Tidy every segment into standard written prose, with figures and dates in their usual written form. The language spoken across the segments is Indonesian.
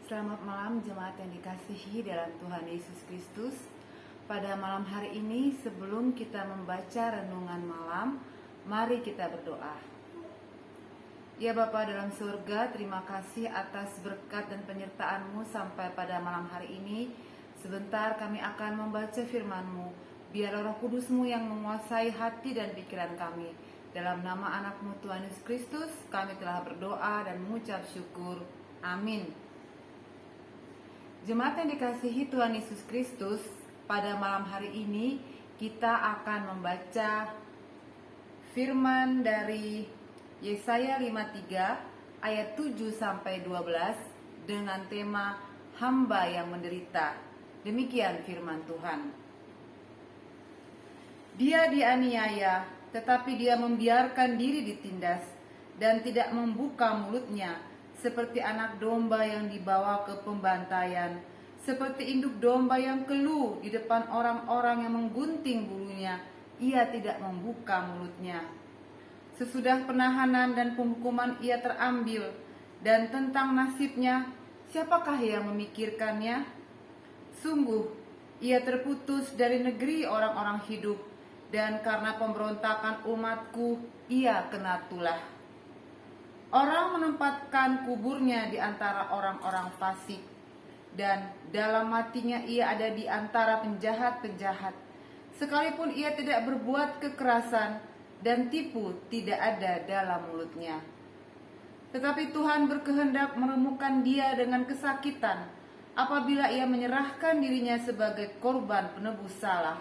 Selamat malam jemaat yang dikasihi dalam Tuhan Yesus Kristus. Pada malam hari ini sebelum kita membaca renungan malam, mari kita berdoa. Ya Bapa dalam surga, terima kasih atas berkat dan penyertaan-Mu sampai pada malam hari ini. Sebentar kami akan membaca firman-Mu. Biarlah Roh Kudus-Mu yang menguasai hati dan pikiran kami. Dalam nama anak-Mu Tuhan Yesus Kristus, kami telah berdoa dan mengucap syukur. Amin. Jemaat yang dikasihi Tuhan Yesus Kristus, pada malam hari ini kita akan membaca firman dari Yesaya 53 ayat 7-12 dengan tema hamba yang menderita. Demikian firman Tuhan. Dia dianiaya, tetapi dia membiarkan diri ditindas dan tidak membuka mulutnya, seperti anak domba yang dibawa ke pembantaian, seperti induk domba yang keluh di depan orang-orang yang menggunting bulunya, ia tidak membuka mulutnya. Sesudah penahanan dan penghukuman ia terambil, dan tentang nasibnya, siapakah yang memikirkannya? Sungguh, ia terputus dari negeri orang-orang hidup, dan karena pemberontakan umatku, ia kena tulah. Orang menempatkan kuburnya di antara orang-orang fasik, dan dalam matinya ia ada di antara penjahat-penjahat. Sekalipun ia tidak berbuat kekerasan, dan tipu tidak ada dalam mulutnya. Tetapi Tuhan berkehendak meremukkan dia dengan kesakitan, apabila ia menyerahkan dirinya sebagai korban penebus salah.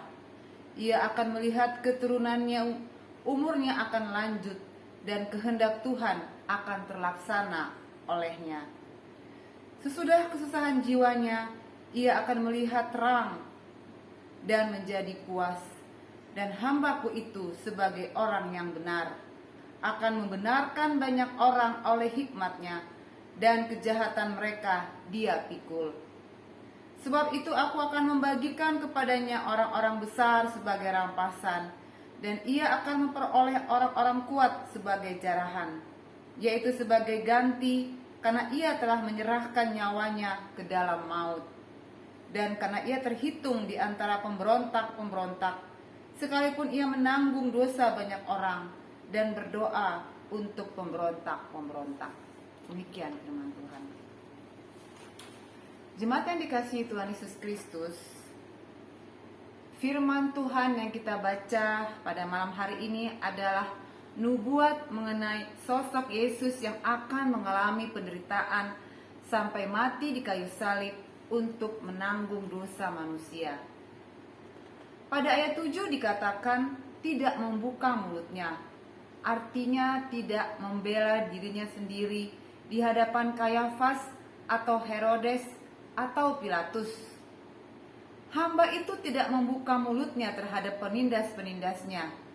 Ia akan melihat keturunannya, umurnya akan lanjut, dan kehendak Tuhan akan terlaksana olehnya. Sesudah kesusahan jiwanya, ia akan melihat terang dan menjadi puas. Dan hambaku itu sebagai orang yang benar akan membenarkan banyak orang oleh hikmatnya, dan kejahatan mereka dia pikul. Sebab itu aku akan membagikan kepadanya orang-orang besar sebagai rampasan, dan ia akan memperoleh orang-orang kuat sebagai jarahan, yaitu sebagai ganti, karena ia telah menyerahkan nyawanya ke dalam maut. Dan karena ia terhitung di antara pemberontak-pemberontak, sekalipun ia menanggung dosa banyak orang, dan berdoa untuk pemberontak-pemberontak. Demikian firman Tuhan. Jemaat yang dikasihi Tuhan Yesus Kristus, firman Tuhan yang kita baca pada malam hari ini adalah nubuat mengenai sosok Yesus yang akan mengalami penderitaan sampai mati di kayu salib untuk menanggung dosa manusia. Pada ayat 7 dikatakan tidak membuka mulutnya, artinya tidak membela dirinya sendiri di hadapan Kayafas atau Herodes atau Pilatus. Hamba itu tidak membuka mulutnya terhadap penindas-penindasnya.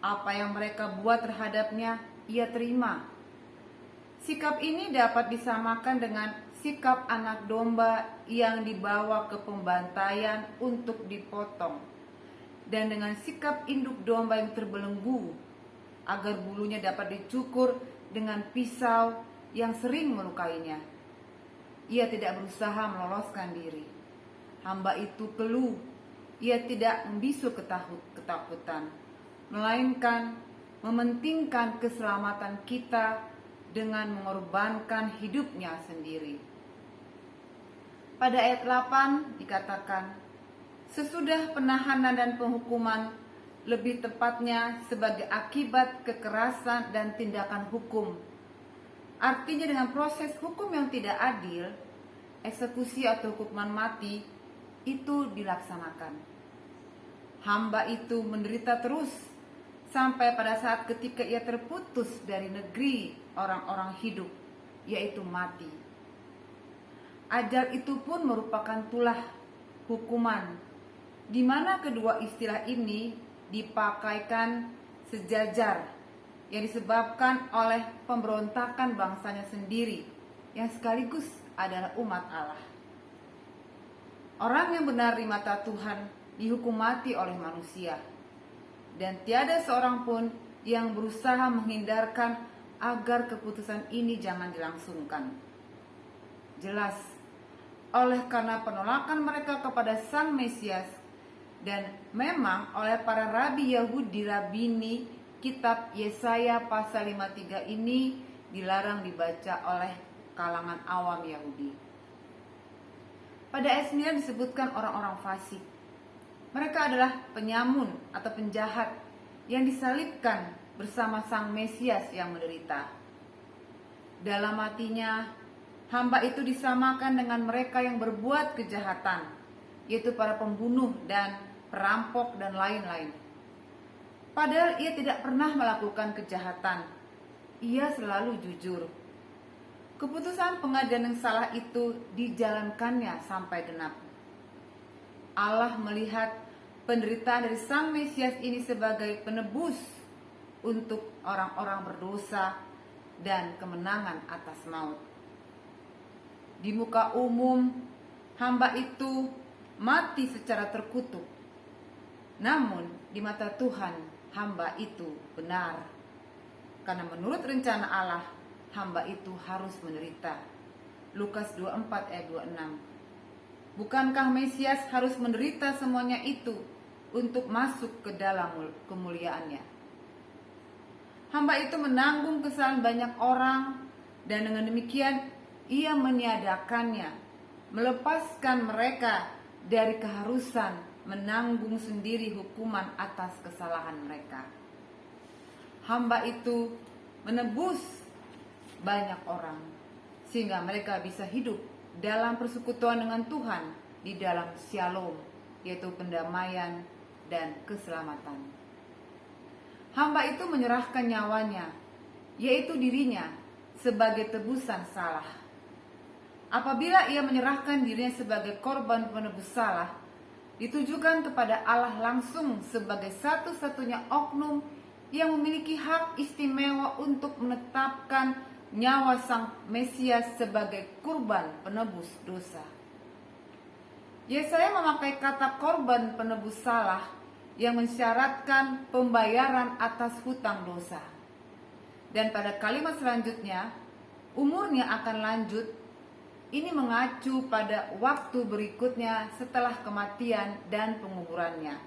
Apa yang mereka buat terhadapnya, ia terima. Sikap ini dapat disamakan dengan sikap anak domba yang dibawa ke pembantaian untuk dipotong, dan dengan sikap induk domba yang terbelenggu agar bulunya dapat dicukur dengan pisau yang sering melukainya. Ia tidak berusaha meloloskan diri. Hamba itu keluh, ia tidak membisu ketakutan, melainkan mementingkan keselamatan kita dengan mengorbankan hidupnya sendiri. Pada ayat 8 dikatakan, sesudah penahanan dan penghukuman, lebih tepatnya sebagai akibat kekerasan dan tindakan hukum. Artinya dengan proses hukum yang tidak adil, eksekusi atau hukuman mati itu dilaksanakan. Hamba itu menderita terus sampai pada saat ketika ia terputus dari negeri orang-orang hidup, yaitu mati. Ajal itu pun merupakan tulah hukuman, di mana kedua istilah ini dipakaikan sejajar, yang disebabkan oleh pemberontakan bangsanya sendiri, yang sekaligus adalah umat Allah. Orang yang benar di mata Tuhan dihukum mati oleh manusia, dan tiada seorang pun yang berusaha menghindarkan agar keputusan ini jangan dilangsungkan. jelas oleh karena penolakan mereka kepada Sang Mesias, dan memang oleh para rabi Yahudi Rabini, kitab Yesaya pasal 53 ini dilarang dibaca oleh kalangan awam Yahudi. Pada ayat 9 disebutkan orang-orang fasik. Mereka adalah penyamun atau penjahat yang disalibkan bersama Sang Mesias yang menderita. Dalam hatinya, hamba itu disamakan dengan mereka yang berbuat kejahatan, yaitu para pembunuh dan perampok dan lain-lain. Padahal ia tidak pernah melakukan kejahatan. Ia selalu jujur. Keputusan pengadilan yang salah itu dijalankannya sampai genap. Allah melihat penderitaan dari Sang Mesias ini sebagai penebus untuk orang-orang berdosa dan kemenangan atas maut. Di muka umum, hamba itu mati secara terkutuk. Namun di mata Tuhan, hamba itu benar. Karena menurut rencana Allah, hamba itu harus menderita. Lukas 24 ayat 26. Bukankah Mesias harus menderita semuanya itu untuk masuk ke dalam kemuliaannya? Hamba itu menanggung kesalahan banyak orang, dan dengan demikian ia meniadakannya, melepaskan mereka dari keharusan menanggung sendiri hukuman atas kesalahan mereka. Hamba itu menebus banyak orang sehingga mereka bisa hidup dalam persekutuan dengan Tuhan di dalam Shalom, yaitu pendamaian dan keselamatan. Hamba itu menyerahkan nyawanya, yaitu dirinya, sebagai tebusan salah. Apabila ia menyerahkan dirinya sebagai korban penebus salah, ditujukan kepada Allah langsung sebagai satu-satunya oknum yang memiliki hak istimewa untuk menetapkan nyawa Sang Mesias sebagai kurban penebus dosa. Yesaya memakai kata korban penebus salah yang mensyaratkan pembayaran atas hutang dosa. Dan pada kalimat selanjutnya, umurnya akan lanjut. Ini mengacu pada waktu berikutnya setelah kematian dan penguburannya.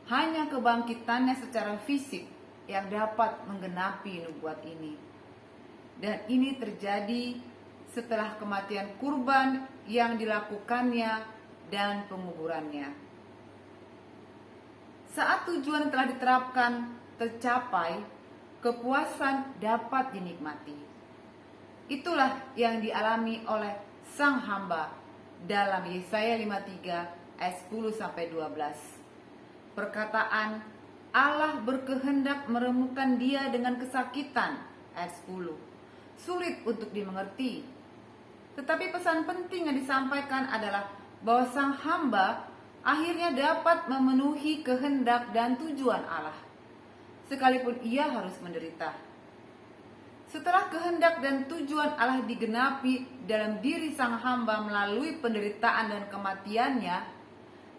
Hanya kebangkitannya secara fisik yang dapat menggenapi nubuat ini. Dan ini terjadi setelah kematian kurban yang dilakukannya dan penguburannya. Saat tujuan telah diterapkan tercapai, kepuasan dapat dinikmati. Itulah yang dialami oleh sang hamba dalam Yesaya 53 ayat 10-12. Perkataan Allah berkehendak meremukkan dia dengan kesakitan ayat 10 sulit untuk dimengerti. Tetapi pesan penting yang disampaikan adalah bahwa sang hamba akhirnya dapat memenuhi kehendak dan tujuan Allah, sekalipun ia harus menderita. Setelah kehendak dan tujuan Allah digenapi dalam diri sang hamba melalui penderitaan dan kematiannya,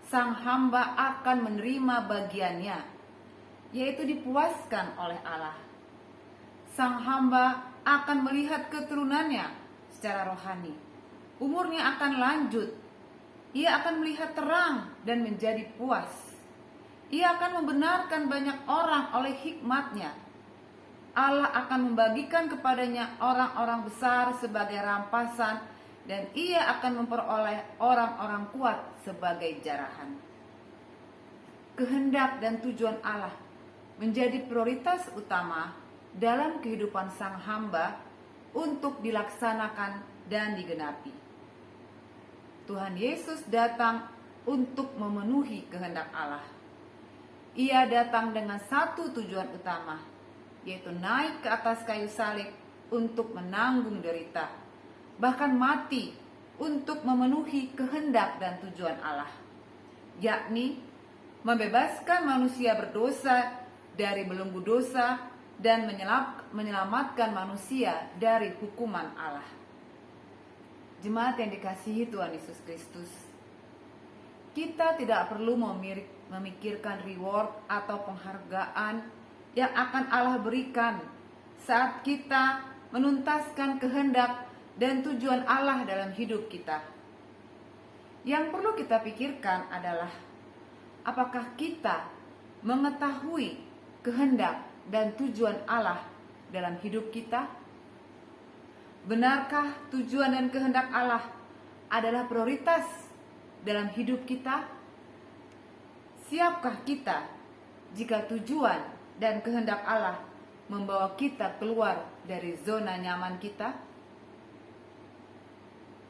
sang hamba akan menerima bagiannya, yaitu dipuaskan oleh Allah. Sang hamba akan melihat keturunannya secara rohani. Umurnya akan lanjut. Ia akan melihat terang dan menjadi puas. Ia akan membenarkan banyak orang oleh hikmat-Nya. Allah akan membagikan kepadanya orang-orang besar sebagai rampasan, dan ia akan memperoleh orang-orang kuat sebagai jarahan. Kehendak dan tujuan Allah menjadi prioritas utama dalam kehidupan sang hamba untuk dilaksanakan dan digenapi. Tuhan Yesus datang untuk memenuhi kehendak Allah. Ia datang dengan satu tujuan utama, yaitu naik ke atas kayu salib untuk menanggung derita, bahkan mati untuk memenuhi kehendak dan tujuan Allah, yakni membebaskan manusia berdosa dari belenggu dosa dan menyelamatkan manusia dari hukuman Allah. Jemaat yang dikasihi Tuhan Yesus Kristus, kita tidak perlu memikirkan reward atau penghargaan yang akan Allah berikan saat kita menuntaskan kehendak dan tujuan Allah dalam hidup kita. Yang perlu kita pikirkan adalah apakah kita mengetahui kehendak dan tujuan Allah dalam hidup kita? Benarkah tujuan dan kehendak Allah adalah prioritas dalam hidup kita? Siapkah kita jika tujuan dan kehendak Allah membawa kita keluar dari zona nyaman kita?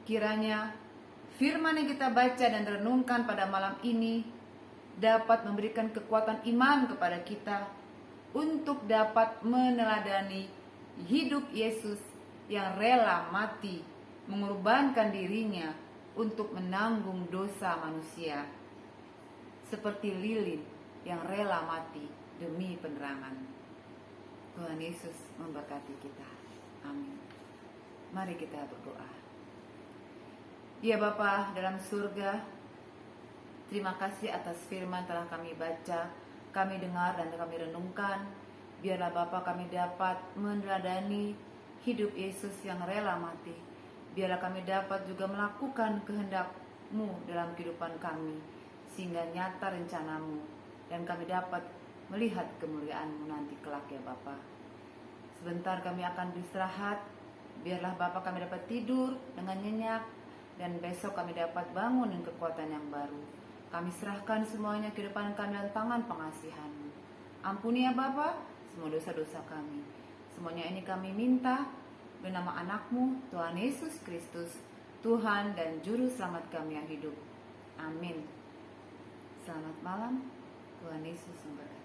Kiranya firman yang kita baca dan renungkan pada malam ini dapat memberikan kekuatan iman kepada kita untuk dapat meneladani hidup Yesus yang rela mati, mengorbankan dirinya untuk menanggung dosa manusia, seperti lilin yang rela mati demi penerangan. Tuhan Yesus memberkati kita. Amin. Mari kita berdoa. Ya Bapa dalam surga, terima kasih atas firman telah kami baca, kami dengar dan kami renungkan. Biarlah Bapa kami dapat meneladani hidup Yesus yang rela mati. Biarlah kami dapat juga melakukan kehendak-Mu dalam kehidupan kami, sehingga nyata rencana-Mu dan kami dapat melihat kemuliaan-Mu nanti kelak ya Bapa. Sebentar kami akan beristirahat. Biarlah Bapa kami dapat tidur dengan nyenyak, dan besok kami dapat bangun dengan kekuatan yang baru. Kami serahkan semuanya kehidupan kami dalam tangan pengasihan-Mu. Ampuni ya Bapa semua dosa-dosa kami. Semuanya ini kami minta dalam nama anak-Mu, Tuhan Yesus Kristus, Tuhan dan Juru Selamat kami yang hidup. Amin. Selamat malam. Tuhan Yesus memberkati.